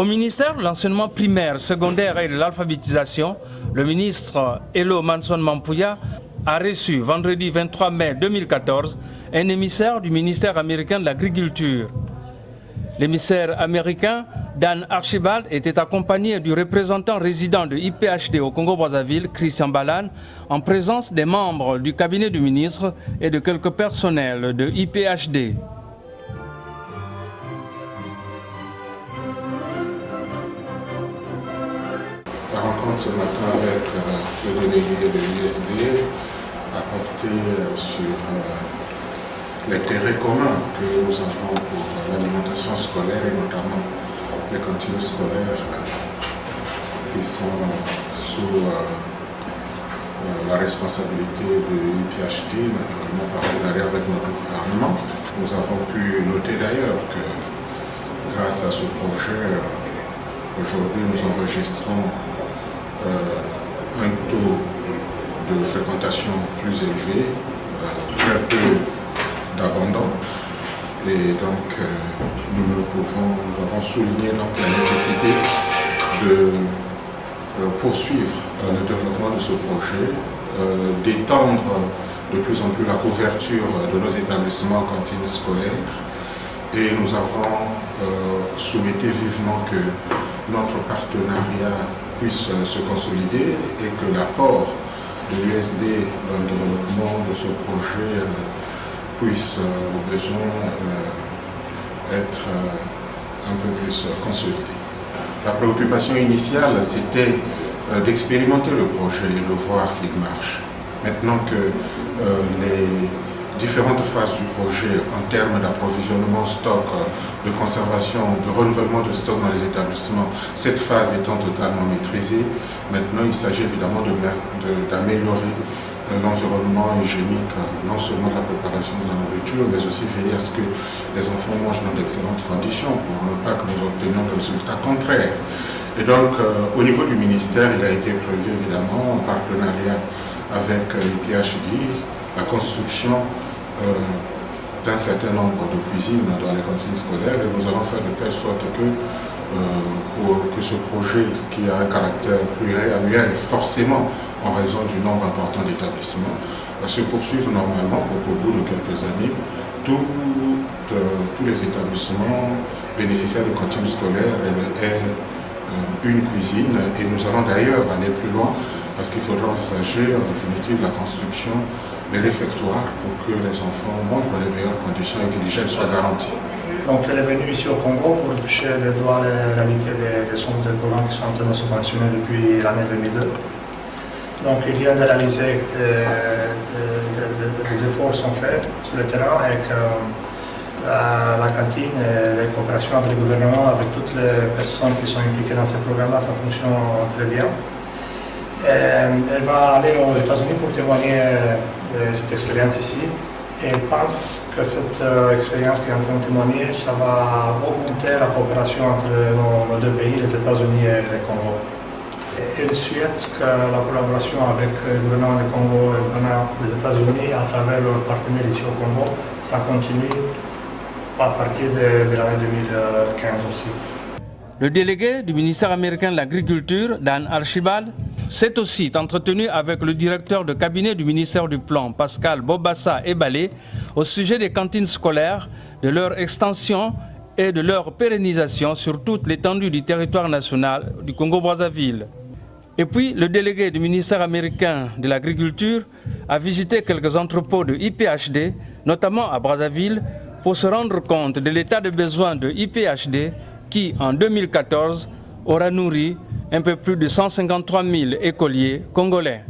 Au ministère de l'enseignement primaire, secondaire et de l'alphabétisation, le ministre Elo Manson Mampouya a reçu vendredi 23 mai 2014 un émissaire du ministère américain de l'Agriculture. L'émissaire américain Dan Archibald était accompagné du représentant résident de IPHD au Congo-Brazzaville, Christian Balan, en présence des membres du cabinet du ministre et de quelques personnels de IPHD. La rencontre ce matin avec le délégué de l'USD a porté sur l'intérêt commun que nous avons pour l'alimentation scolaire et notamment les cantines scolaires qui sont sous la responsabilité de l'IPHD, naturellement en partenariat avec notre gouvernement. Nous avons pu noter d'ailleurs que grâce à ce projet, aujourd'hui nous enregistrons un taux de fréquentation plus élevé, très peu d'abandon. Et donc nous avons souligné donc la nécessité de poursuivre le développement de ce projet, d'étendre de plus en plus la couverture de nos établissements cantines scolaires. Et nous avons souhaité vivement que notre partenariat puisse se consolider et que l'apport de l'USD dans le développement de ce projet puisse au besoin être un peu plus consolidé. La préoccupation initiale, c'était d'expérimenter le projet et de voir qu'il marche. Maintenant que les différentes phases du projet en termes d'approvisionnement, stock, de conservation, de renouvellement de stock dans les établissements, cette phase étant totalement maîtrisée, maintenant il s'agit évidemment d'améliorer l'environnement hygiénique, non seulement de la préparation de la nourriture, mais aussi veiller à ce que les enfants mangent dans d'excellentes conditions pour ne pas que nous obtenions des résultats contraires. Et donc, au niveau du ministère, il a été prévu évidemment en partenariat avec l'IPHD, la construction d'un certain nombre de cuisines dans les cantines scolaires et nous allons faire de telle sorte que ce projet qui a un caractère pluriannuel, forcément en raison du nombre important d'établissements, va se poursuivre normalement pour qu'au bout de quelques années, tous les établissements bénéficiaires de cantines scolaires aient une cuisine et nous allons d'ailleurs aller plus loin parce qu'il faudra envisager en définitive la construction des réfectoires pour que les enfants mangent dans les meilleures conditions et que l'hygiène soit garantie. Donc elle est venue ici au Congo pour toucher les doigts la réalité des centres de programme qui sont en train de subventionner depuis l'année 2002. Donc il vient de réaliser que les efforts sont faits sur le terrain et que la cantine et les coopérations avec le gouvernement, avec toutes les personnes qui sont impliquées dans ces programmes-là, ça fonctionne très bien. Elle va aller aux États-Unis pour témoigner de cette expérience ici. Et elle pense que cette expérience qui est en train de témoigner, ça va augmenter la coopération entre nos deux pays, les États-Unis et le Congo. Et elle souhaite que la collaboration avec le gouvernement du Congo et le gouvernement des États-Unis, à travers leurs partenaires ici au Congo, ça continue à partir de l'année 2015 aussi. Le délégué du ministère américain de l'Agriculture, Dan Archibald, s'est aussi entretenu avec le directeur de cabinet du ministère du Plan, Pascal Bobassa Ebalé, au sujet des cantines scolaires, de leur extension et de leur pérennisation sur toute l'étendue du territoire national du Congo-Brazzaville. Et puis, le délégué du ministère américain de l'Agriculture a visité quelques entrepôts de IPHD, notamment à Brazzaville, pour se rendre compte de l'état de besoin de IPHD qui, en 2014, aura nourri un peu plus de 153 000 écoliers congolais.